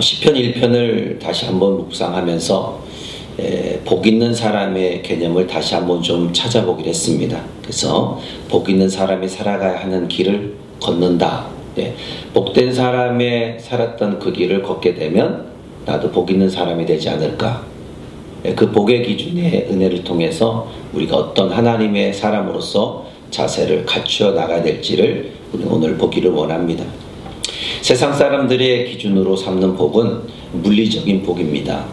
시편 1편을 다시 한번 묵상하면서 복 있는 사람의 개념을 다시 한번 좀 찾아보기로 했습니다. 그래서 복 있는 사람이 살아가야 하는 길을 걷는다. 복된 사람의 살았던 그 길을 걷게 되면 나도 복 있는 사람이 되지 않을까. 그 복의 기준의 은혜를 통해서 우리가 어떤 하나님의 사람으로서 자세를 갖추어 나가야 될지를 우리는 오늘 보기를 원합니다. 세상 사람들의 기준으로 삼는 복은 물리적인 복입니다.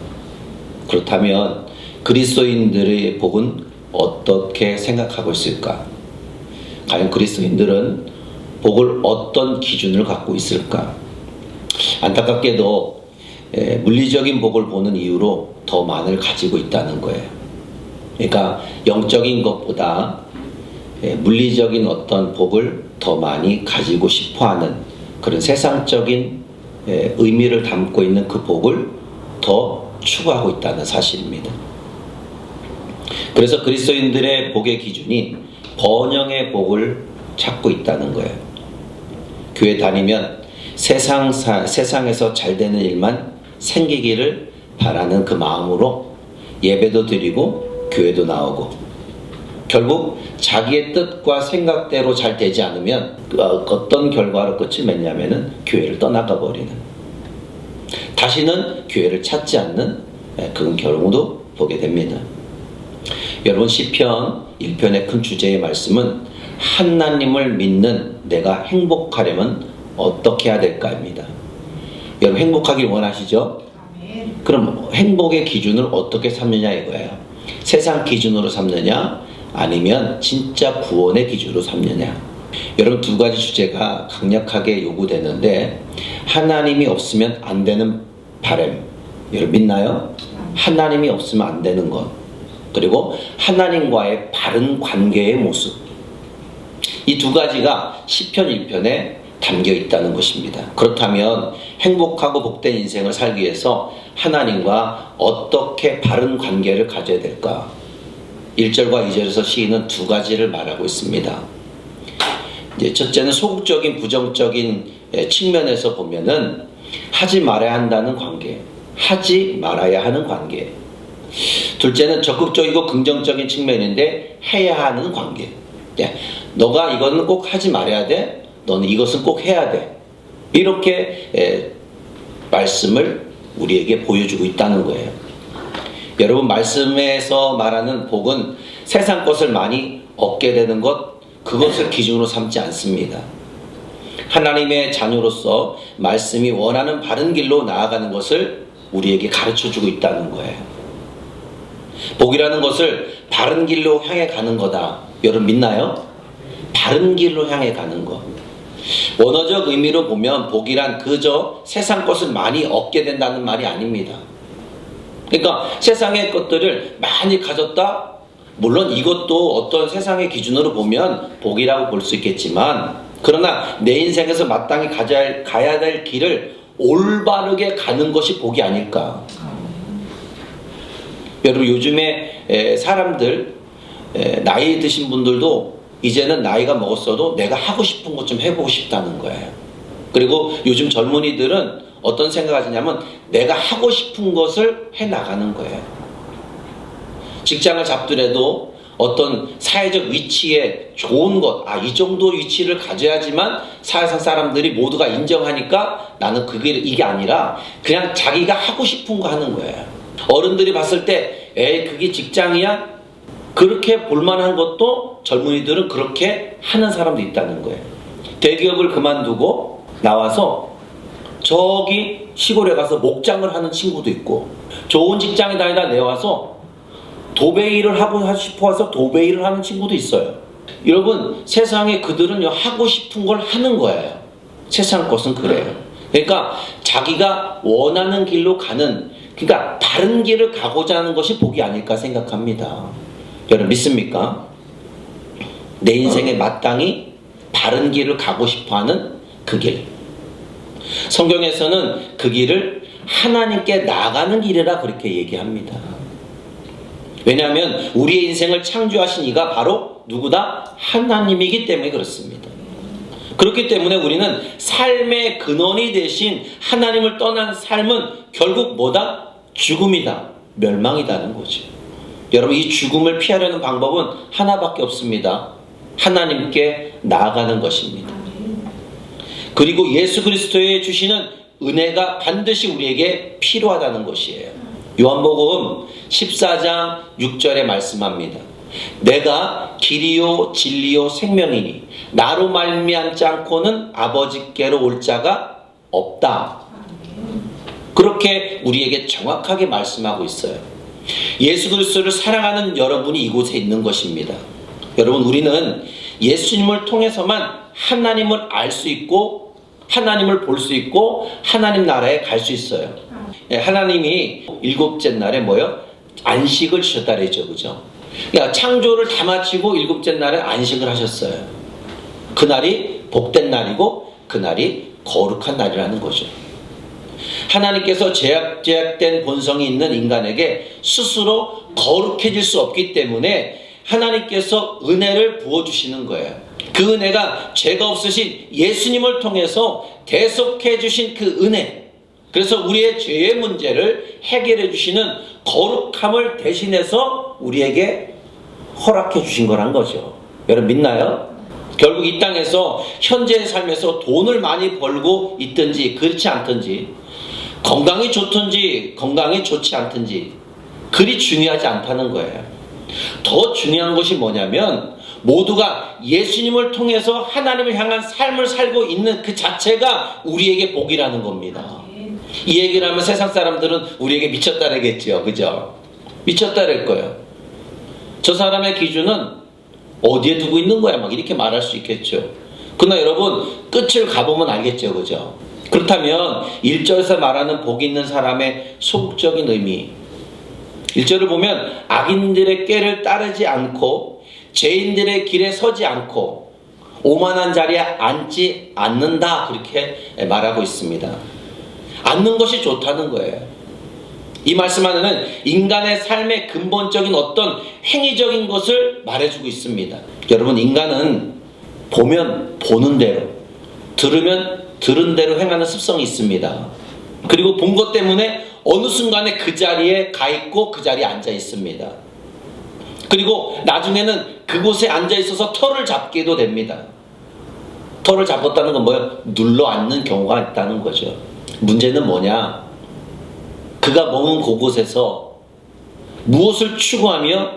그렇다면 그리스도인들의 복은 어떻게 생각하고 있을까? 과연 그리스도인들은 복을 어떤 기준을 갖고 있을까? 안타깝게도 물리적인 복을 보는 이유로 더 많을 가지고 있다는 거예요. 그러니까 영적인 것보다 물리적인 어떤 복을 더 많이 가지고 싶어하는 그런 세상적인 의미를 담고 있는 그 복을 더 추구하고 있다는 사실입니다. 그래서 그리스도인들의 복의 기준이 번영의 복을 찾고 있다는 거예요. 교회 다니면 세상에서 잘 되는 일만 생기기를 바라는 그 마음으로 예배도 드리고 교회도 나오고, 결국 자기의 뜻과 생각대로 잘 되지 않으면 어떤 결과로 끝을 맺냐면은 교회를 떠나가 버리는, 다시는 교회를 찾지 않는 그런 경우도 보게 됩니다. 여러분, 시편 1편의 큰 주제의 말씀은 하나님을 믿는 내가 행복하려면 어떻게 해야 될까입니다. 여러분, 행복하길 원하시죠? 그럼 행복의 기준을 어떻게 삼느냐 이거예요. 세상 기준으로 삼느냐, 아니면 진짜 구원의 기준으로 삼느냐. 여러분, 두 가지 주제가 강력하게 요구되는데, 하나님이 없으면 안 되는 바람, 여러분 믿나요? 하나님이 없으면 안 되는 것, 그리고 하나님과의 바른 관계의 모습, 이 두 가지가 시편 1편에 담겨 있다는 것입니다. 그렇다면 행복하고 복된 인생을 살기 위해서 하나님과 어떻게 바른 관계를 가져야 될까? 1절과 2절에서 시인은 두 가지를 말하고 있습니다. 첫째는 소극적인 부정적인 측면에서 보면은 하지 말아야 한다는 관계, 하지 말아야 하는 관계. 둘째는 적극적이고 긍정적인 측면인데 해야 하는 관계. 너가 이거는 꼭 하지 말아야 돼, 너는 이것은 꼭 해야 돼, 이렇게 말씀을 우리에게 보여주고 있다는 거예요. 여러분, 말씀에서 말하는 복은 세상 것을 많이 얻게 되는 것, 그것을 기준으로 삼지 않습니다. 하나님의 자녀로서 말씀이 원하는 바른 길로 나아가는 것을 우리에게 가르쳐주고 있다는 거예요. 복이라는 것을 바른 길로 향해 가는 거다. 여러분 믿나요? 바른 길로 향해 가는 것. 원어적 의미로 보면 복이란 그저 세상 것을 많이 얻게 된다는 말이 아닙니다. 그러니까 세상의 것들을 많이 가졌다, 물론 이것도 어떤 세상의 기준으로 보면 복이라고 볼 수 있겠지만, 그러나 내 인생에서 마땅히 가야 될 길을 올바르게 가는 것이 복이 아닐까. 여러분, 요즘에 사람들, 나이 드신 분들도 이제는 나이가 먹었어도 내가 하고 싶은 것 좀 해보고 싶다는 거예요. 그리고 요즘 젊은이들은 어떤 생각을 하시냐면 내가 하고 싶은 것을 해나가는 거예요. 직장을 잡더라도 어떤 사회적 위치에 좋은 것, 이 정도 위치를 가져야지만 사회상 사람들이 모두가 인정하니까 나는 이게 아니라 그냥 자기가 하고 싶은 거 하는 거예요. 어른들이 봤을 때 그게 직장이야? 그렇게 볼만한 것도 젊은이들은 그렇게 하는 사람도 있다는 거예요. 대기업을 그만두고 나와서 저기 시골에 가서 목장을 하는 친구도 있고, 좋은 직장에 다니다 내와서 도배 일을 하고 싶어서 도배 일을 하는 친구도 있어요. 여러분, 세상에 그들은 하고 싶은 걸 하는 거예요. 세상 것은 그래요. 그러니까 자기가 원하는 길로 가는, 그러니까 바른 길을 가고자 하는 것이 복이 아닐까 생각합니다. 여러분 믿습니까? 내 인생에 마땅히 바른 길을 가고 싶어하는 그 길. 성경에서는 그 길을 하나님께 나가는 길이라 그렇게 얘기합니다. 왜냐하면 우리의 인생을 창조하신 이가 바로 누구다? 하나님이기 때문에 그렇습니다. 그렇기 때문에 우리는 삶의 근원이 되신 하나님을 떠난 삶은 결국 뭐다? 죽음이다. 멸망이다는 거죠. 여러분, 이 죽음을 피하려는 방법은 하나밖에 없습니다. 하나님께 나아가는 것입니다. 그리고 예수 그리스도의 주시는 은혜가 반드시 우리에게 필요하다는 것이에요. 요한복음 14장 6절에 말씀합니다. 내가 길이요 진리요 생명이니 나로 말미암지 않고는 아버지께로 올 자가 없다. 그렇게 우리에게 정확하게 말씀하고 있어요. 예수 그리스도를 사랑하는 여러분이 이곳에 있는 것입니다. 여러분, 우리는 예수님을 통해서만 하나님을 알 수 있고 하나님을 볼 수 있고 하나님 나라에 갈 수 있어요. 하나님이 일곱째 날에 뭐요? 안식을 주셨다 그랬죠. 그죠? 그러니까 창조를 다 마치고 일곱째 날에 안식을 하셨어요. 그날이 복된 날이고 그날이 거룩한 날이라는 거죠. 하나님께서 제약된 본성이 있는 인간에게 스스로 거룩해질 수 없기 때문에 하나님께서 은혜를 부어주시는 거예요. 그 은혜가 죄가 없으신 예수님을 통해서 대속해 주신 그 은혜, 그래서 우리의 죄의 문제를 해결해 주시는 거룩함을 대신해서 우리에게 허락해 주신 거란 거죠. 여러분 믿나요? 결국 이 땅에서 현재의 삶에서 돈을 많이 벌고 있든지 그렇지 않든지, 건강이 좋든지 건강이 좋지 않든지 그리 중요하지 않다는 거예요. 더 중요한 것이 뭐냐면 모두가 예수님을 통해서 하나님을 향한 삶을 살고 있는 그 자체가 우리에게 복이라는 겁니다. 이 얘기를 하면 세상 사람들은 우리에게 미쳤다라겠죠. 그죠? 미쳤다랄 거예요. 저 사람의 기준은 어디에 두고 있는 거야? 막 이렇게 말할 수 있겠죠. 그러나 여러분, 끝을 가보면 알겠죠. 그죠? 그렇다면 1절에서 말하는 복 있는 사람의 소극적인 의미, 1절을 보면 악인들의 꾀를 따르지 않고 죄인들의 길에 서지 않고 오만한 자리에 앉지 않는다, 그렇게 말하고 있습니다. 앉는 것이 좋다는 거예요. 이 말씀 안에는 인간의 삶의 근본적인 어떤 행위적인 것을 말해주고 있습니다. 여러분, 인간은 보면 보는 대로, 들으면 들은 대로 행하는 습성이 있습니다. 그리고 본 것 때문에 어느 순간에 그 자리에 가 있고 그 자리에 앉아 있습니다. 그리고 나중에는 그곳에 앉아 있어서 털을 잡게도 됩니다. 털을 잡았다는 건 뭐예요? 눌러 앉는 경우가 있다는 거죠. 문제는 뭐냐? 그가 머문 그곳에서 무엇을 추구하며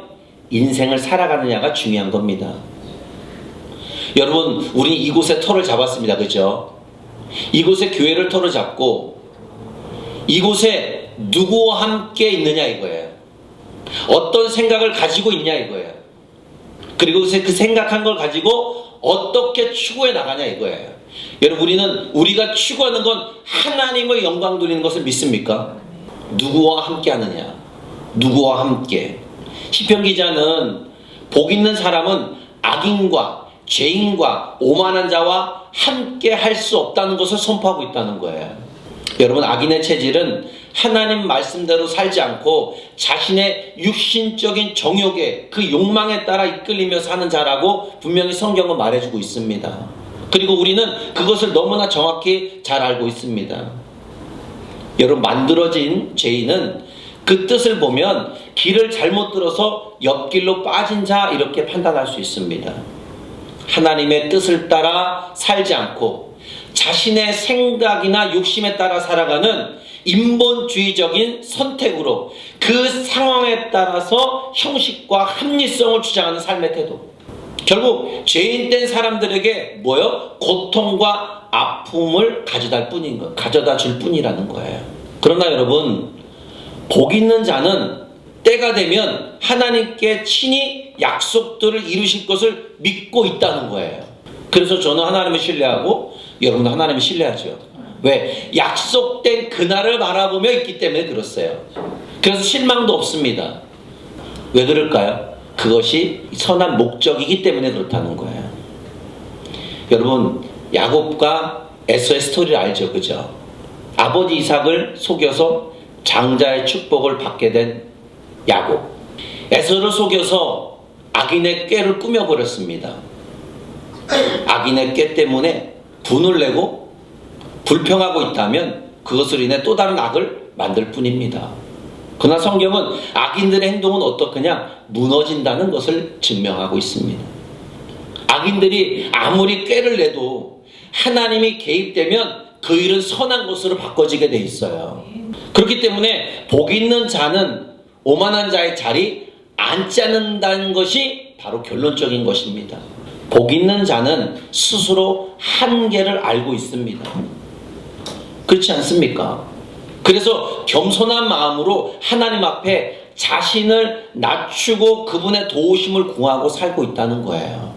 인생을 살아가느냐가 중요한 겁니다. 여러분, 우리 이곳에 털을 잡았습니다. 그죠? 이곳에 교회를 털을 잡고 이곳에 누구와 함께 있느냐 이거예요. 어떤 생각을 가지고 있냐 이거예요. 그리고 그 생각한 걸 가지고 어떻게 추구해 나가냐 이거예요. 여러분, 우리가 추구하는 건 하나님의 영광 돌리는 것을 믿습니까? 누구와 함께 하느냐? 누구와 함께? 시편 기자는 복 있는 사람은 악인과 죄인과 오만한 자와 함께 할 수 없다는 것을 선포하고 있다는 거예요. 여러분, 악인의 체질은 하나님 말씀대로 살지 않고 자신의 육신적인 정욕에, 그 욕망에 따라 이끌리며 사는 자라고 분명히 성경은 말해주고 있습니다. 그리고 우리는 그것을 너무나 정확히 잘 알고 있습니다. 여러분, 만들어진 죄인은 그 뜻을 보면 길을 잘못 들어서 옆길로 빠진 자, 이렇게 판단할 수 있습니다. 하나님의 뜻을 따라 살지 않고 자신의 생각이나 욕심에 따라 살아가는 인본주의적인 선택으로 그 상황에 따라서 형식과 합리성을 주장하는 삶의 태도, 결국 죄인된 사람들에게 뭐요? 고통과 아픔을 가져다 줄 뿐이라는 거예요. 그러나 여러분, 복 있는 자는 때가 되면 하나님께 친히 약속들을 이루실 것을 믿고 있다는 거예요. 그래서 저는 하나님을 신뢰하고 여러분도 하나님을 신뢰하죠. 왜? 약속된 그날을 바라보며 있기 때문에 그렇어요. 그래서 실망도 없습니다. 왜 그럴까요? 그것이 선한 목적이기 때문에 그렇다는 거예요. 여러분, 야곱과 에서의 스토리를 알죠? 그죠? 아버지 이삭을 속여서 장자의 축복을 받게 된 야곱, 에서를 속여서 악인의 꾀를 꾸며버렸습니다. 악인의 꾀 때문에 분을 내고 불평하고 있다면 그것을 인해 또 다른 악을 만들 뿐입니다. 그러나 성경은 악인들의 행동은 어떻느냐? 무너진다는 것을 증명하고 있습니다. 악인들이 아무리 꾀를 내도 하나님이 개입되면 그 일은 선한 것으로 바꿔지게 돼 있어요. 그렇기 때문에 복 있는 자는 오만한 자의 자리 앉지 않는다는 것이 바로 결론적인 것입니다. 복 있는 자는 스스로 한계를 알고 있습니다. 그렇지 않습니까? 그래서 겸손한 마음으로 하나님 앞에 자신을 낮추고 그분의 도우심을 구하고 살고 있다는 거예요.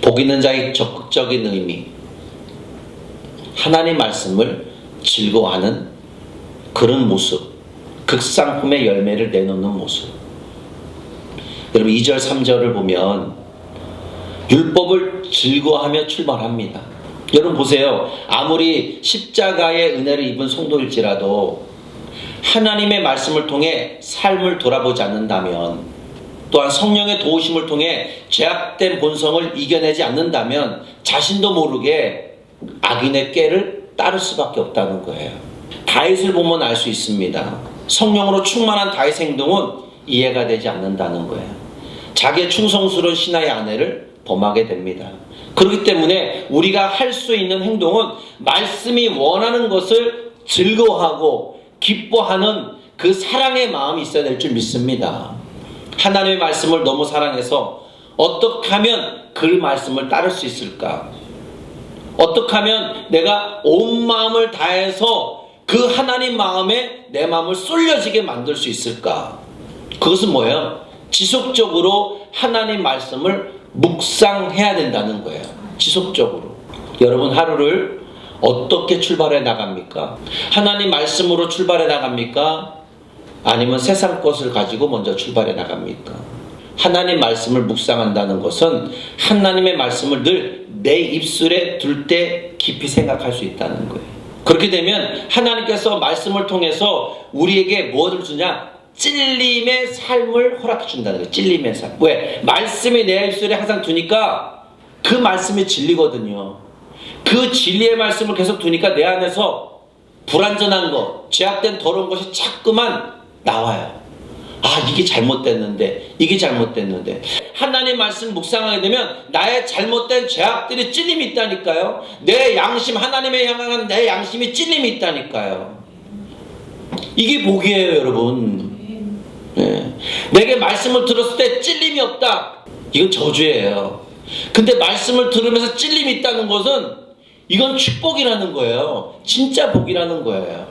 복 있는 자의 적극적인 의미, 하나님 말씀을 즐거워하는 그런 모습, 극상품의 열매를 내놓는 모습. 여러분 2절 3절을 보면 율법을 즐거워하며 출발합니다. 여러분 보세요. 아무리 십자가의 은혜를 입은 성도일지라도 하나님의 말씀을 통해 삶을 돌아보지 않는다면, 또한 성령의 도우심을 통해 죄악된 본성을 이겨내지 않는다면 자신도 모르게 악인의 꾀를 따를 수밖에 없다는 거예요. 다윗을 보면 알 수 있습니다. 성령으로 충만한 다윗의 행동은 이해가 되지 않는다는 거예요. 자기의 충성스러운 신하의 아내를 범하게 됩니다. 그렇기 때문에 우리가 할 수 있는 행동은 말씀이 원하는 것을 즐거워하고 기뻐하는 그 사랑의 마음이 있어야 될 줄 믿습니다. 하나님의 말씀을 너무 사랑해서 어떻게 하면 그 말씀을 따를 수 있을까? 어떻게 하면 내가 온 마음을 다해서 그 하나님 마음에 내 마음을 쏠려지게 만들 수 있을까? 그것은 뭐예요? 지속적으로 하나님 말씀을 묵상해야 된다는 거예요. 지속적으로. 여러분 하루를 어떻게 출발해 나갑니까? 하나님 말씀으로 출발해 나갑니까? 아니면 세상 것을 가지고 먼저 출발해 나갑니까? 하나님 말씀을 묵상한다는 것은 하나님의 말씀을 늘 내 입술에 둘 때 깊이 생각할 수 있다는 거예요. 그렇게 되면 하나님께서 말씀을 통해서 우리에게 무엇을 주냐? 찔림의 삶을 허락해 준다는 거예요. 찔림의 삶. 왜? 말씀이 내 입술에 항상 두니까 그 말씀이 진리거든요. 그 진리의 말씀을 계속 두니까 내 안에서 불완전한 것, 죄악된 더러운 것이 자꾸만 나와요. 아, 이게 잘못됐는데, 이게 잘못됐는데. 하나님 말씀 묵상하게 되면 나의 잘못된 죄악들이 찔림이 있다니까요. 내 양심, 하나님의 향한 내 양심이 찔림이 있다니까요. 이게 복이에요, 여러분. 네. 내게 말씀을 들었을 때 찔림이 없다. 이건 저주예요. 근데 말씀을 들으면서 찔림이 있다는 것은 이건 축복이라는 거예요. 진짜 복이라는 거예요.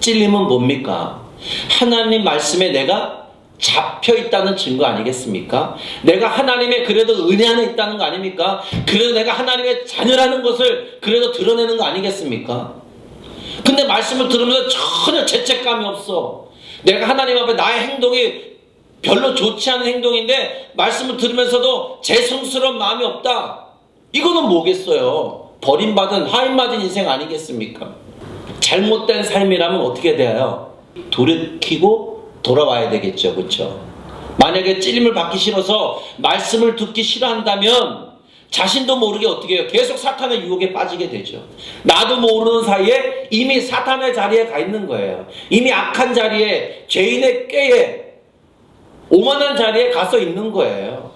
찔림은 뭡니까? 하나님 말씀에 내가 잡혀 있다는 증거 아니겠습니까? 내가 하나님의 그래도 은혜 안에 있다는 거 아닙니까? 그래도 내가 하나님의 자녀라는 것을 그래도 드러내는 거 아니겠습니까? 근데 말씀을 들으면서 전혀 죄책감이 없어. 내가 하나님 앞에 나의 행동이 별로 좋지 않은 행동인데 말씀을 들으면서도 죄송스러운 마음이 없다. 이거는 뭐겠어요? 버림받은 하인맞은 인생 아니겠습니까? 잘못된 삶이라면 어떻게 돼요? 돌이키고 돌아와야 되겠죠. 그렇죠? 만약에 찔림을 받기 싫어서 말씀을 듣기 싫어한다면 자신도 모르게 어떻게 해요? 계속 사탄의 유혹에 빠지게 되죠. 나도 모르는 사이에 이미 사탄의 자리에 가 있는 거예요. 이미 악한 자리에, 죄인의 꾀에, 오만한 자리에 가서 있는 거예요.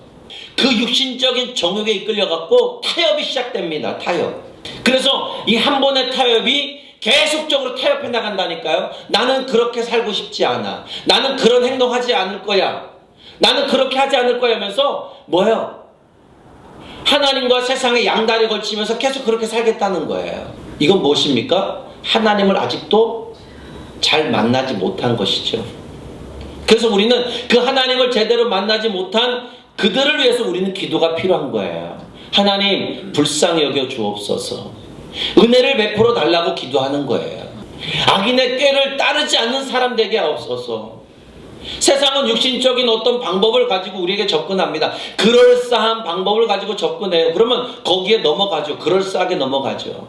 그 육신적인 정욕에 이끌려갖고 타협이 시작됩니다. 타협. 그래서 이 한 번의 타협이 계속적으로 타협해 나간다니까요. 나는 그렇게 살고 싶지 않아. 나는 그런 행동하지 않을 거야. 나는 그렇게 하지 않을 거야 하면서 뭐예요? 하나님과 세상에 양다리 걸치면서 계속 그렇게 살겠다는 거예요. 이건 무엇입니까? 하나님을 아직도 잘 만나지 못한 것이죠. 그래서 우리는 그 하나님을 제대로 만나지 못한 그들을 위해서 우리는 기도가 필요한 거예요. 하나님 불쌍히 여겨 주옵소서. 은혜를 베풀어 달라고 기도하는 거예요. 악인의 꾀를 따르지 않는 사람 되게 하옵소서. 세상은 육신적인 어떤 방법을 가지고 우리에게 접근합니다. 그럴싸한 방법을 가지고 접근해요. 그러면 거기에 넘어가죠. 그럴싸하게 넘어가죠.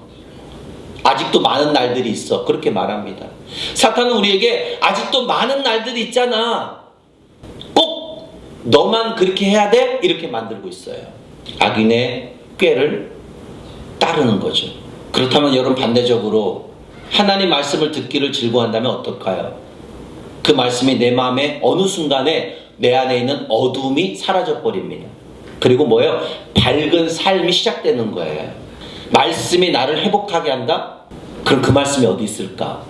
아직도 많은 날들이 있어. 그렇게 말합니다. 사탄은 우리에게 아직도 많은 날들이 있잖아. 꼭 너만 그렇게 해야 돼? 이렇게 만들고 있어요. 악인의 꾀를 따르는 거죠. 그렇다면 여러분 반대적으로 하나님 말씀을 듣기를 즐거워한다면 어떨까요? 그 말씀이 내 마음에 어느 순간에 내 안에 있는 어두움이 사라져 버립니다. 그리고 뭐예요? 밝은 삶이 시작되는 거예요. 말씀이 나를 회복하게 한다? 그럼 그 말씀이 어디 있을까?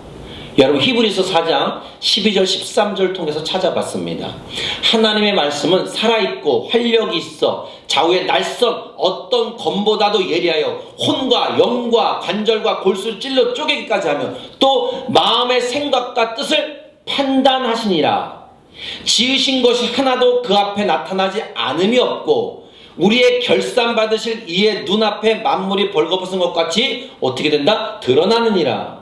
여러분 히브리서 4장 12절 13절 통해서 찾아봤습니다. 하나님의 말씀은 살아있고 활력이 있어 좌우의 날선 어떤 검보다도 예리하여 혼과 영과 관절과 골수를 찔러 쪼개기까지 하며 또 마음의 생각과 뜻을 판단하시니라. 지으신 것이 하나도 그 앞에 나타나지 않음이 없고 우리의 결산받으실 이의 눈앞에 만물이 벌거벗은 것 같이 어떻게 된다? 드러나느니라.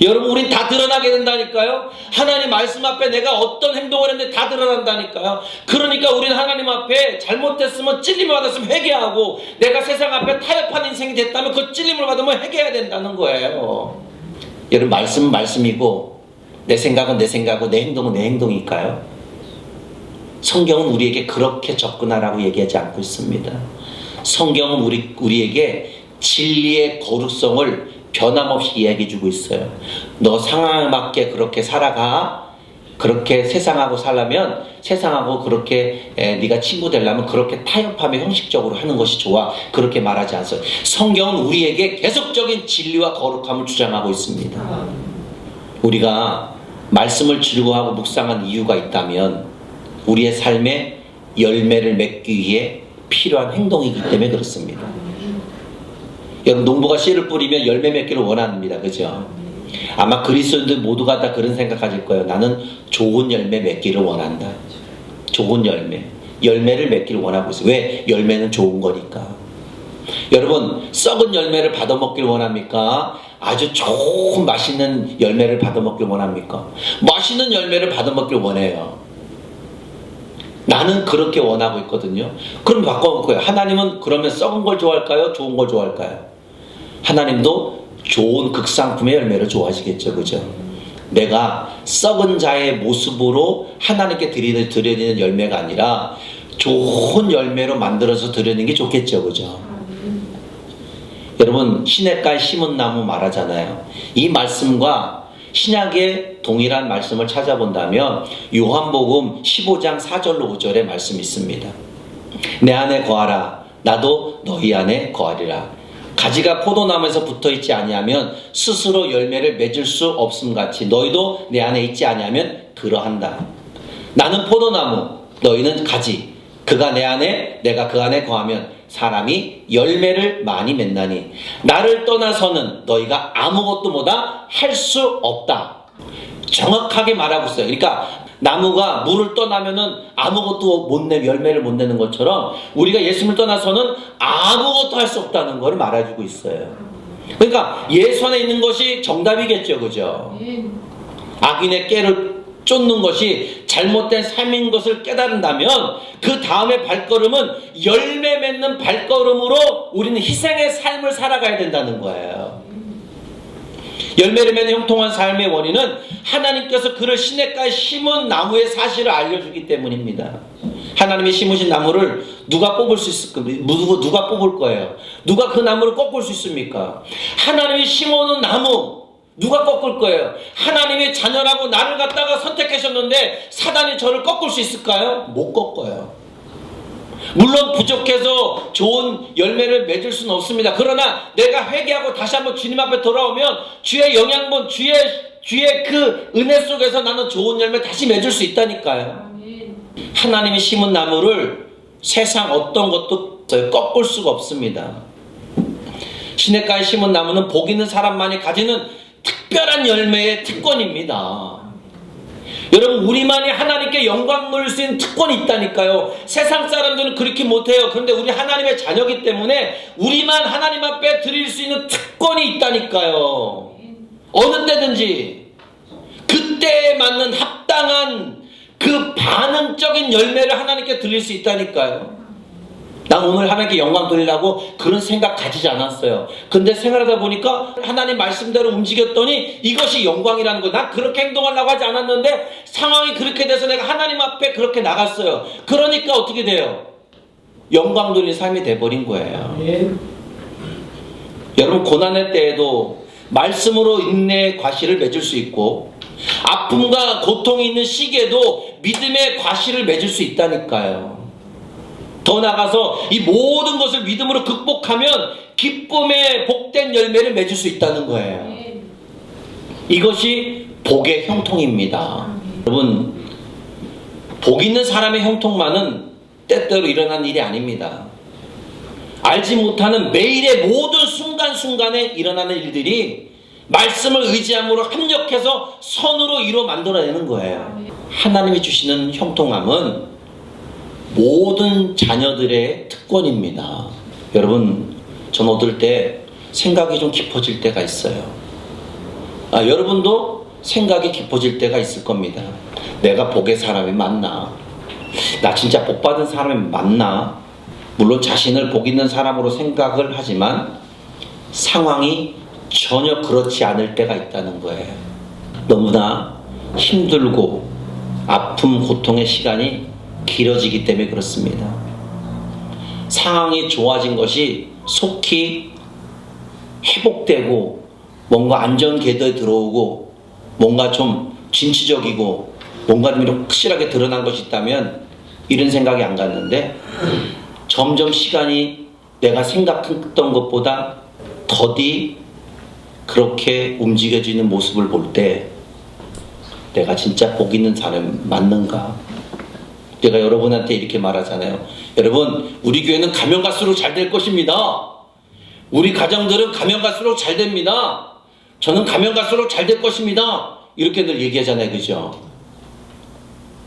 여러분 우린 다 드러나게 된다니까요. 하나님 말씀 앞에 내가 어떤 행동을 했는데 다 드러난다니까요. 그러니까 우리는 하나님 앞에 잘못했으면 찔림을 받았으면 회개하고 내가 세상 앞에 타협한 인생이 됐다면 그 찔림을 받으면 회개해야 된다는 거예요. 여러분 말씀은 말씀이고 내 생각은 내 생각이고 내 행동은 내 행동일까요? 성경은 우리에게 그렇게 접근하라고 얘기하지 않고 있습니다. 성경은 우리에게 진리의 거룩성을 변함없이 이야기해주고 있어요. 너 상황에 맞게 그렇게 살아가. 그렇게 세상하고 살려면 세상하고 그렇게 네가 친구 되려면 그렇게 타협하며 형식적으로 하는 것이 좋아. 그렇게 말하지 않아요. 성경은 우리에게 계속적인 진리와 거룩함을 주장하고 있습니다. 우리가 말씀을 즐거워하고 묵상한 이유가 있다면 우리의 삶에 열매를 맺기 위해 필요한 행동이기 때문에 그렇습니다. 여러분 농부가 씨를 뿌리면 열매 맺기를 원합니다. 그죠? 아마 그리스도인들 모두가 다 그런 생각 가질 거예요. 나는 좋은 열매 맺기를 원한다. 좋은 열매를 맺기를 원하고 있어요. 왜? 열매는 좋은 거니까. 여러분 썩은 열매를 받아먹기를 원합니까? 아주 좋은 맛있는 열매를 받아먹기를 원합니까? 맛있는 열매를 받아먹기를 원해요. 나는 그렇게 원하고 있거든요. 그럼 바꿔볼 거예요. 하나님은 그러면 썩은 걸 좋아할까요? 좋은 걸 좋아할까요? 하나님도 좋은 극상품의 열매를 좋아하시겠죠. 그죠? 내가 썩은 자의 모습으로 하나님께 드리는 열매가 아니라 좋은 열매로 만들어서 드리는 게 좋겠죠. 그죠? 여러분 시냇가에 심은 나무 말하잖아요. 이 말씀과 신약의 동일한 말씀을 찾아본다면 요한복음 15장 4절로 5절의 말씀이 있습니다. 내 안에 거하라 나도 너희 안에 거하리라. 가지가 포도나무에서 붙어있지 아니하면 스스로 열매를 맺을 수 없음 같이 너희도 내 안에 있지 아니하면 그러한다. 나는 포도나무 너희는 가지. 그가 내 안에 내가 그 안에 거하면 사람이 열매를 많이 맺나니 나를 떠나서는 너희가 아무것도 뭐다 할 수 없다. 정확하게 말하고 있어요. 그러니까 나무가 물을 떠나면은 아무것도 열매를 못 내는 것처럼 우리가 예수님을 떠나서는 아무것도 할 수 없다는 걸 말해주고 있어요. 그러니까 예수 안에 있는 것이 정답이겠죠. 그죠? 악인의 깨를 쫓는 것이 잘못된 삶인 것을 깨달은다면 그 다음에 발걸음은 열매 맺는 발걸음으로 우리는 희생의 삶을 살아가야 된다는 거예요. 열매를 맺는 형통한 삶의 원인은 하나님께서 그를 시냇가에 심은 나무의 사실을 알려주기 때문입니다. 하나님이 심으신 나무를 누가 뽑을 수 있을까? 누가 뽑을 거예요? 누가 그 나무를 꺾을 수 있습니까? 하나님이 심어놓은 나무 누가 꺾을 거예요? 하나님이 자녀라고 나를 갖다가 선택하셨는데 사단이 저를 꺾을 수 있을까요? 못 꺾어요. 물론 부족해서 좋은 열매를 맺을 수는 없습니다. 그러나 내가 회개하고 다시 한번 주님 앞에 돌아오면 주의 영양분, 주의 그 은혜 속에서 나는 좋은 열매 다시 맺을 수 있다니까요. 하나님이 심은 나무를 세상 어떤 것도 꺾을 수가 없습니다. 시냇가에 심은 나무는 복 있는 사람만이 가지는 특별한 열매의 특권입니다. 여러분 우리만이 하나님께 영광 돌릴 수 있는 특권이 있다니까요. 세상 사람들은 그렇게 못해요. 그런데 우리 하나님의 자녀이기 때문에 우리만 하나님 앞에 드릴 수 있는 특권이 있다니까요. 어느 때든지 그때에 맞는 합당한 그 반응적인 열매를 하나님께 드릴 수 있다니까요. 난 오늘 하나님께 영광 돌리려고 그런 생각 가지지 않았어요. 근데 생활하다 보니까 하나님 말씀대로 움직였더니 이것이 영광이라는 거예요. 난 그렇게 행동하려고 하지 않았는데 상황이 그렇게 돼서 내가 하나님 앞에 그렇게 나갔어요. 그러니까 어떻게 돼요? 영광 돌리는 삶이 돼버린 거예요. 예. 여러분, 고난의 때에도 말씀으로 인내의 과실을 맺을 수 있고, 아픔과 고통이 있는 시기에도 믿음의 과실을 맺을 수 있다니까요. 더 나아가서 이 모든 것을 믿음으로 극복하면 기쁨의 복된 열매를 맺을 수 있다는 거예요. 이것이 복의 형통입니다. 여러분, 복 있는 사람의 형통만은 때때로 일어난 일이 아닙니다. 알지 못하는 매일의 모든 순간순간에 일어나는 일들이 말씀을 의지함으로 합력해서 선으로 이루어 만들어내는 거예요. 하나님이 주시는 형통함은 모든 자녀들의 특권입니다. 여러분, 전 얻을 때 생각이 좀 깊어질 때가 있어요. 여러분도 생각이 깊어질 때가 있을 겁니다. 내가 복의 사람이 맞나? 나 진짜 복 받은 사람이 맞나? 물론 자신을 복 있는 사람으로 생각을 하지만 상황이 전혀 그렇지 않을 때가 있다는 거예요. 너무나 힘들고 아픔, 고통의 시간이 길어지기 때문에 그렇습니다. 상황이 좋아진 것이 속히 회복되고 뭔가 안전 궤도에 들어오고 뭔가 좀 진취적이고 뭔가 좀 이렇게 확실하게 드러난 것이 있다면 이런 생각이 안 갔는데, 점점 시간이 내가 생각했던 것보다 더디 그렇게 움직여지는 모습을 볼 때 내가 진짜 복 있는 사람이 맞는가? 제가 여러분한테 이렇게 말하잖아요. 여러분, 우리 교회는 가면 갈수록 잘 될 것입니다. 우리 가정들은 가면 갈수록 잘 됩니다. 저는 가면 갈수록 잘 될 것입니다. 이렇게 늘 얘기하잖아요. 그죠?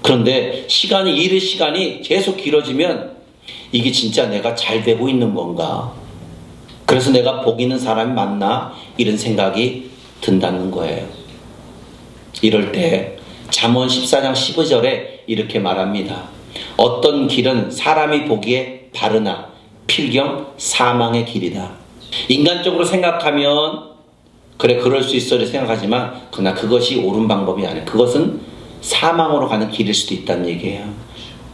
그런데 일의 시간이 계속 길어지면 이게 진짜 내가 잘 되고 있는 건가? 그래서 내가 복 있는 사람이 맞나? 이런 생각이 든다는 거예요. 이럴 때 잠언 14장 15절에 이렇게 말합니다. 어떤 길은 사람이 보기에 바르나 필경 사망의 길이다. 인간적으로 생각하면 그래, 그럴 수 있어 생각하지만 그러나 그것이 옳은 방법이 아니에요. 그것은 사망으로 가는 길일 수도 있다는 얘기예요.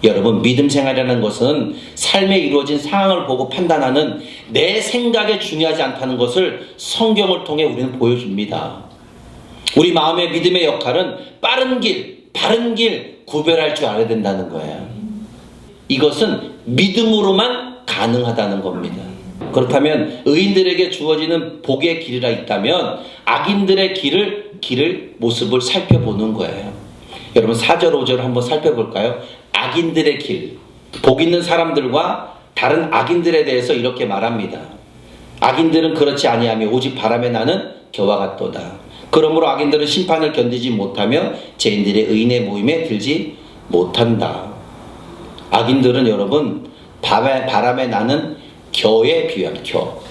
여러분, 믿음 생활이라는 것은 삶에 이루어진 상황을 보고 판단하는 내 생각에 중요하지 않다는 것을 성경을 통해 우리는 보여줍니다. 우리 마음의 믿음의 역할은 빠른 길, 바른 길 구별할 줄 알아야 된다는 거예요. 이것은 믿음으로만 가능하다는 겁니다. 그렇다면 의인들에게 주어지는 복의 길이라 있다면 악인들의 길을 모습을 살펴보는 거예요. 여러분, 4절 5절 한번 살펴볼까요? 악인들의 길, 복 있는 사람들과 다른 악인들에 대해서 이렇게 말합니다. 악인들은 그렇지 아니하며 오직 바람에 나는 겨와 같도다. 그러므로 악인들은 심판을 견디지 못하며 죄인들의 의인의 모임에 들지 못한다. 악인들은 여러분, 바람에 나는 겨에 비유한 겨.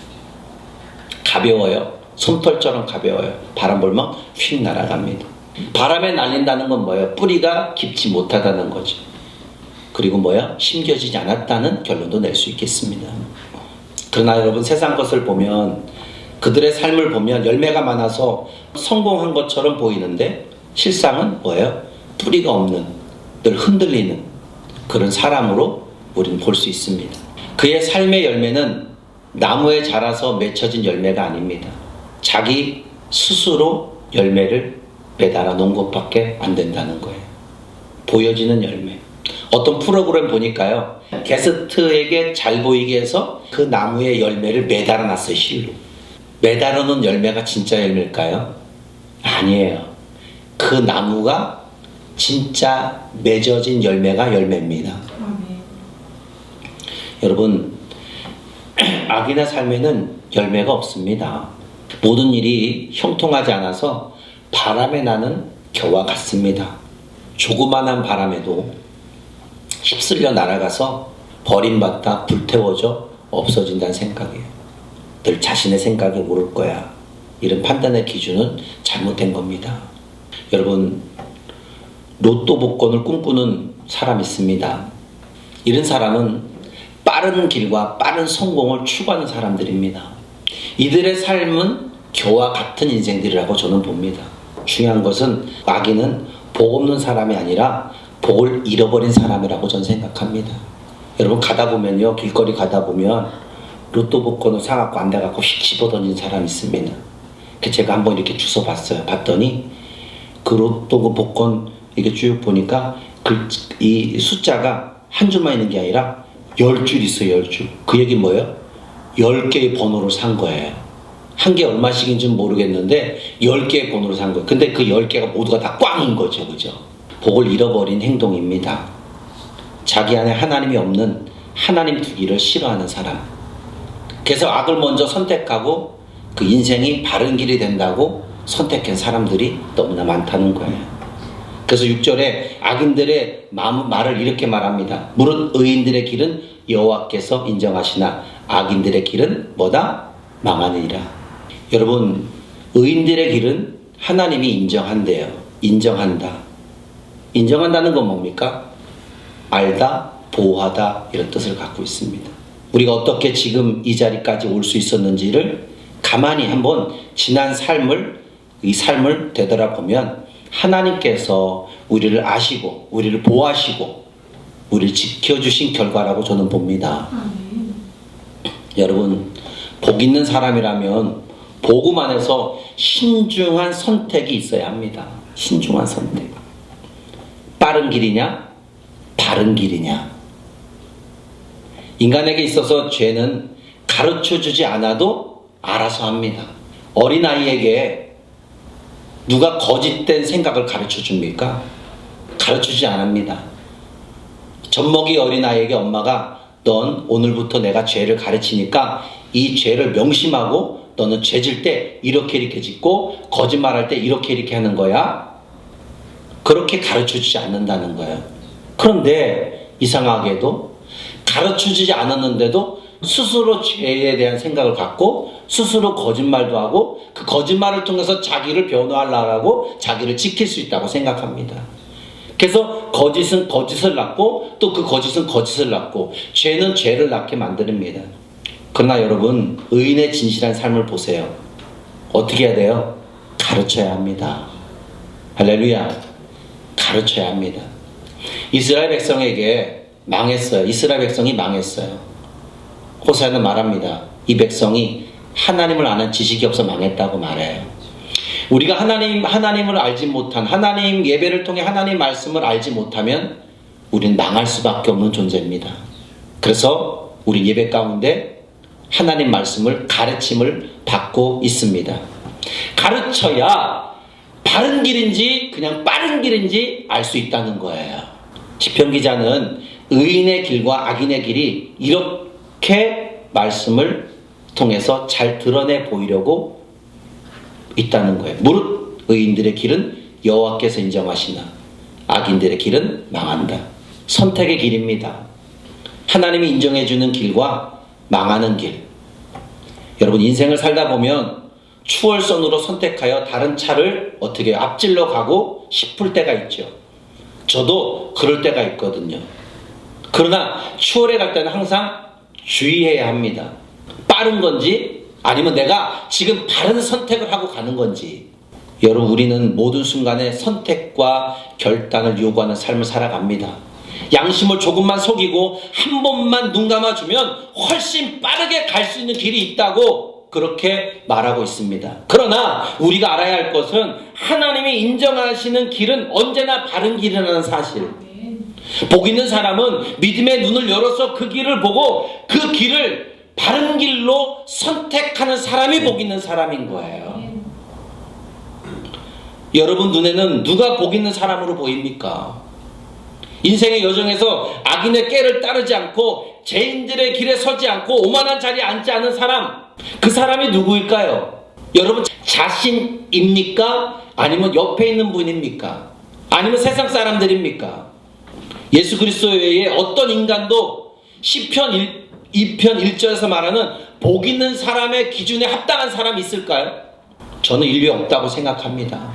가벼워요. 솜털처럼 가벼워요. 바람 불면 휙 날아갑니다. 바람에 날린다는 건 뭐예요? 뿌리가 깊지 못하다는 거죠. 그리고 뭐야? 심겨지지 않았다는 결론도 낼 수 있겠습니다. 그러나 여러분, 세상 것을 보면, 그들의 삶을 보면 열매가 많아서 성공한 것처럼 보이는데 실상은 뭐예요? 뿌리가 없는, 늘 흔들리는 그런 사람으로 우리는 볼 수 있습니다. 그의 삶의 열매는 나무에 자라서 맺혀진 열매가 아닙니다. 자기 스스로 열매를 매달아 놓은 것밖에 안 된다는 거예요. 보여지는 열매. 어떤 프로그램 보니까요, 게스트에게 잘 보이게 해서 그 나무의 열매를 매달아 놨어요. 실로. 매달아 놓은 열매가 진짜 열매일까요? 아니에요. 그 나무가 진짜 맺어진 열매가 열매입니다. 여러분, 악인의 삶에는 열매가 없습니다. 모든 일이 형통하지 않아서 바람에 나는 겨와 같습니다. 조그만한 바람에도 휩쓸려 날아가서 버림받다 불태워져 없어진다는 생각이에요. 늘 자신의 생각이 옳을 거야. 이런 판단의 기준은 잘못된 겁니다. 여러분, 로또 복권을 꿈꾸는 사람 있습니다. 이런 사람은 빠른 길과 빠른 성공을 추구하는 사람들입니다. 이들의 삶은 겨와 같은 인생들이라고 저는 봅니다. 중요한 것은 악인은 복 없는 사람이 아니라 복을 잃어버린 사람이라고 저는 생각합니다. 여러분 가다 보면요, 길거리 가다 보면 로또 복권을 사갖고 안 돼갖고 휙 집어던진 사람 있습니다. 제가 한번 이렇게 주워 봤어요. 봤더니 그 로또 그 복권 이게 쭉 보니까 이 숫자가 한 줄만 있는 게 아니라 10줄 있어요. 10줄. 그 얘기 뭐예요? 10개의 번호를 산 거예요. 한 개 얼마씩인지는 모르겠는데 10개의 번호를 산 거예요. 근데 그 10개가 모두가 다 꽝인 거죠. 그죠? 복을 잃어버린 행동입니다. 자기 안에 하나님이 없는 하나님 두기를 싫어하는 사람. 그래서 악을 먼저 선택하고 그 인생이 바른 길이 된다고 선택한 사람들이 너무나 많다는 거예요. 그래서 6절에 악인들의 말을 이렇게 말합니다. 무릇 의인들의 길은 여호와께서 인정하시나 악인들의 길은 뭐다? 망하느니라. 여러분, 의인들의 길은 하나님이 인정한대요. 인정한다. 인정한다는 건 뭡니까? 알다, 보호하다 이런 뜻을 갖고 있습니다. 우리가 어떻게 지금 이 자리까지 올 수 있었는지를 가만히 한번 지난 이 삶을 되돌아보면 하나님께서 우리를 아시고 우리를 보호하시고 우리를 지켜주신 결과라고 저는 봅니다. 여러분, 복 있는 사람이라면 복음 안에서 신중한 선택이 있어야 합니다. 신중한 선택. 빠른 길이냐? 바른 길이냐? 인간에게 있어서 죄는 가르쳐주지 않아도 알아서 합니다. 어린아이에게 누가 거짓된 생각을 가르쳐줍니까? 가르쳐주지 않습니다. 젖먹이 어린아이에게 엄마가 넌 오늘부터 내가 죄를 가르치니까 이 죄를 명심하고 너는 죄 질 때 이렇게 짓고 거짓말할 때 이렇게 하는 거야. 그렇게 가르쳐주지 않는다는 거예요. 그런데 이상하게도 가르쳐주지 않았는데도 스스로 죄에 대한 생각을 갖고 스스로 거짓말도 하고 그 거짓말을 통해서 자기를 변호하려고 자기를 지킬 수 있다고 생각합니다. 그래서 거짓은 거짓을 낳고 또 그 거짓은 거짓을 낳고 죄는 죄를 낳게 만듭니다. 그러나 여러분, 의인의 진실한 삶을 보세요. 어떻게 해야 돼요? 가르쳐야 합니다. 할렐루야. 가르쳐야 합니다. 이스라엘 백성에게 망했어요. 이스라엘 백성이 망했어요. 호세아는 말합니다. 이 백성이 하나님을 아는 지식이 없어 망했다고 말해요. 우리가 하나님을 알지 못한, 하나님 예배를 통해 하나님 말씀을 알지 못하면 우리는 망할 수밖에 없는 존재입니다. 그래서 우리 예배 가운데 하나님 말씀을 가르침을 받고 있습니다. 가르쳐야 바른 길인지 그냥 빠른 길인지 알 수 있다는 거예요. 시편 기자는 의인의 길과 악인의 길이 이렇게 말씀을 통해서 잘 드러내 보이려고 있다는 거예요. 무릇 의인들의 길은 여호와께서 인정하시나 악인들의 길은 망한다. 선택의 길입니다. 하나님이 인정해주는 길과 망하는 길. 여러분, 인생을 살다 보면 추월선으로 선택하여 다른 차를 어떻게 앞질러 가고 싶을 때가 있죠. 저도 그럴 때가 있거든요. 그러나 추월해 갈 때는 항상 주의해야 합니다. 빠른 건지 아니면 내가 지금 바른 선택을 하고 가는 건지. 여러분, 우리는 모든 순간에 선택과 결단을 요구하는 삶을 살아갑니다. 양심을 조금만 속이고 한 번만 눈 감아주면 훨씬 빠르게 갈 수 있는 길이 있다고 그렇게 말하고 있습니다. 그러나 우리가 알아야 할 것은 하나님이 인정하시는 길은 언제나 바른 길이라는 사실. 복 있는 사람은 믿음의 눈을 열어서 그 길을 보고 그 길을 바른 길로 선택하는 사람이 복 있는 사람인 거예요. 여러분 눈에는 누가 복 있는 사람으로 보입니까? 인생의 여정에서 악인의 꾀를 따르지 않고 죄인들의 길에 서지 않고 오만한 자리에 앉지 않은 사람, 그 사람이 누구일까요? 여러분 자신입니까? 아니면 옆에 있는 분입니까? 아니면 세상 사람들입니까? 예수 그리스도 외에 어떤 인간도 시편 2편 1절에서 말하는 복 있는 사람의 기준에 합당한 사람이 있을까요? 저는 인류에 없다고 생각합니다.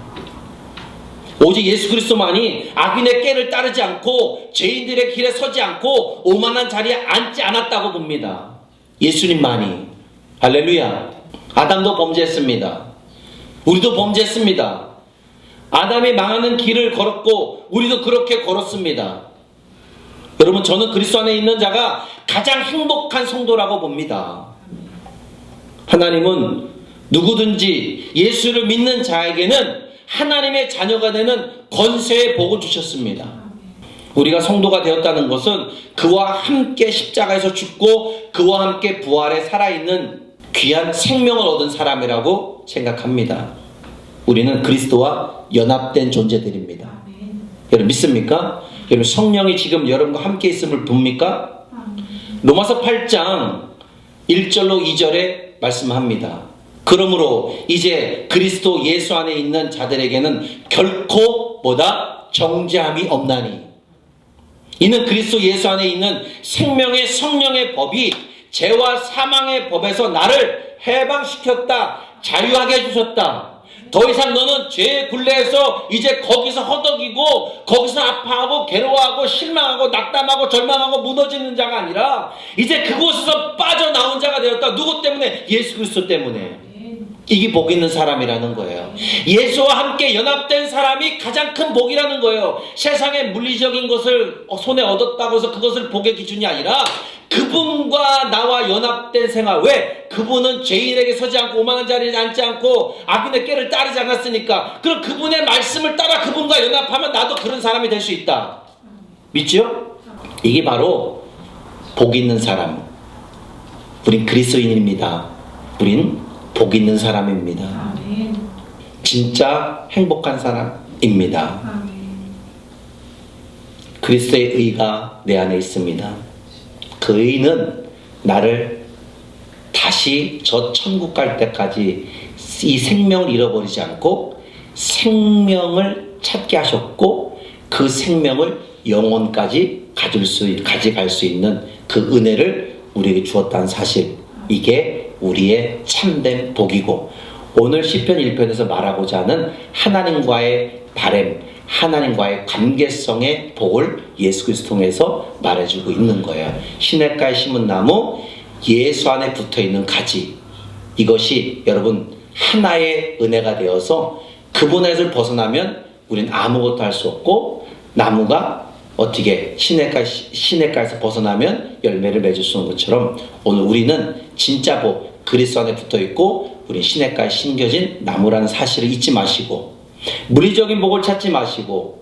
오직 예수 그리스도만이 악인의 꾀를 따르지 않고 죄인들의 길에 서지 않고 오만한 자리에 앉지 않았다고 봅니다. 예수님만이. 할렐루야. 아담도 범죄했습니다. 우리도 여러분, 저는 그리스도 안에 있는 자가 가장 행복한 성도라고 봅니다. 하나님은 누구든지 예수를 믿는 자에게는 하나님의 자녀가 되는 권세의 복을 주셨습니다. 우리가 성도가 되었다는 것은 그와 함께 십자가에서 죽고 그와 함께 부활에 살아있는 귀한 생명을 얻은 사람이라고 생각합니다. 우리는 그리스도와 연합된 존재들입니다. 여러분 믿습니까? 여러분 성령이 지금 여러분과 함께 있음을 봅니까? 로마서 8장 1절로 2절에 말씀합니다. 그러므로 이제 그리스도 예수 안에 있는 자들에게는 결코 뭐다? 정죄함이 없나니. 이는 그리스도 예수 안에 있는 생명의 성령의 법이 죄와 사망의 법에서 나를 해방시켰다. 자유하게 해주셨다. 더 이상 너는 죄의 굴레에서 이제 거기서 허덕이고 거기서 아파하고 괴로워하고 실망하고 낙담하고 절망하고 무너지는 자가 아니라 이제 그곳에서 빠져나온 자가 되었다. 누구 때문에? 예수 그리스도 때문에. 이게 복 있는 사람이라는 거예요. 예수와 함께 연합된 사람이 가장 큰 복이라는 거예요. 세상의 물리적인 것을 손에 얻었다고 해서 그것을 복의 기준이 아니라 그분과 나와 연합된 생활. 왜? 그분은 죄인에게 서지 않고 오만한 자리에 앉지 않고 악인의 꾀를 따르지 않았으니까. 그럼 그분의 말씀을 따라 그분과 연합하면 나도 그런 사람이 될 수 있다. 믿죠? 이게 바로 복 있는 사람. 우린 그리스도인입니다. 우린 복 있는 사람입니다. 아멘. 진짜 행복한 사람입니다. 아멘. 그리스도의 의가 내 안에 있습니다. 그 의는 나를 다시 저 천국 갈 때까지 이 생명을 잃어버리지 않고 생명을 찾게 하셨고 그 생명을 영원까지 가져갈 수 있는 그 은혜를 우리에게 주었다는 사실, 이게 우리의 참된 복이고, 오늘 시편 1편에서 말하고자 하는 하나님과의 바램, 하나님과의 관계성의 복을 예수 그리스도 통해서 말해주고 있는 거예요. 시냇가에 심은 나무, 예수 안에 붙어있는 가지, 이것이 여러분 하나의 은혜가 되어서 그분에서 벗어나면 우린 아무것도 할 수 없고, 나무가 어떻게 시냇가에서 벗어나면 열매를 맺을 수 있는 것처럼 오늘 우리는 진짜 복, 그리스도 안에 붙어있고 우리 시냇가에 심겨진 나무라는 사실을 잊지 마시고, 물리적인 복을 찾지 마시고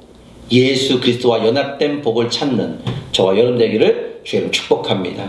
예수 그리스도와 연합된 복을 찾는 저와 여러분 되기를 주의 이름으로 축복합니다.